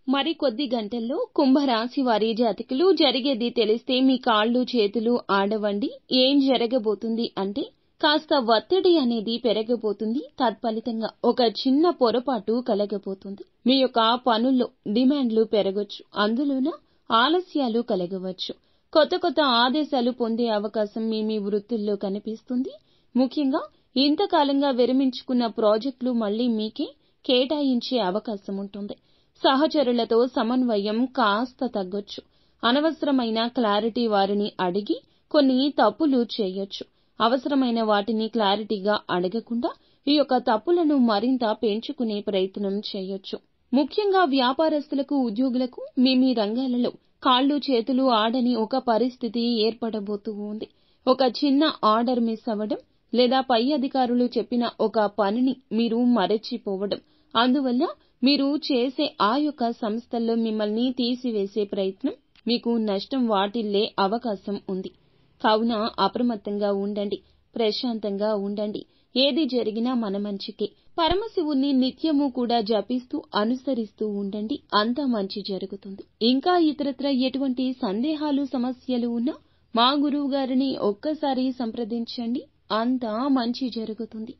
మరి కొద్ది గంటల్లో కుంభరాశి వారి జాతకులు జరిగేది తెలిస్తే మీ కాళ్ళు చేతులు ఆడవండి. ఏం జరగబోతుంది అంటే కాస్త ఒత్తిడి అనేది పెరగబోతుంది. తత్ఫలితంగా ఒక చిన్న పొరపాటు కలగబోతుంది. మీ యొక్క పనుల్లో డిమాండ్లు పెరగొచ్చు. అందులోన ఆలస్యాలు కలగవచ్చు. కొత్త కొత్త ఆదేశాలు పొందే అవకాశం మీ వృత్తుల్లో కనిపిస్తుంది. ముఖ్యంగా ఇంతకాలంగా విరమించుకున్న ప్రాజెక్టులు మళ్లీ మీకే కేటాయించే అవకాశం ఉంటుంది. సహచరులతో సమన్వయం కాస్త తగ్గొచ్చు. అనవసరమైన క్లారిటీ వారిని అడిగి కొన్ని తప్పులు చేయొచ్చు. అవసరమైన వాటిని క్లారిటీగా అడగకుండా ఈ యొక్క తప్పులను మరింత పెంచుకునే ప్రయత్నం చేయొచ్చు. ముఖ్యంగా వ్యాపారస్తులకు, ఉద్యోగులకు మీ రంగాలలో కాళ్ళు చేతులు ఆడని ఒక పరిస్థితి ఏర్పడబోతూ ఉంది. ఒక చిన్న ఆర్డర్ మిస్ అవ్వడం లేదా పై అధికారులు చెప్పిన ఒక పనిని మీరు మరచిపోవడం, అందువల్ల మీరు చేసే ఆ యొక్క సంస్థల్లో మిమ్మల్ని తీసివేసే ప్రయత్నం, మీకు నష్టం వాటిల్లే అవకాశం ఉంది. కావున అప్రమత్తంగా ఉండండి. ప్రశాంతంగా ఉండండి. ఏది జరిగినా మన మంచికే. పరమశివుణ్ణి నిత్యము కూడా జపిస్తూ అనుసరిస్తూ ఉండండి. అంతా మంచి జరుగుతుంది. ఇంకా ఇతరత్ర ఎటువంటి సందేహాలు సమస్యలు ఉన్నా మా గురువు గారిని ఒక్కసారి సంప్రదించండి. అంతా మంచి జరుగుతుంది.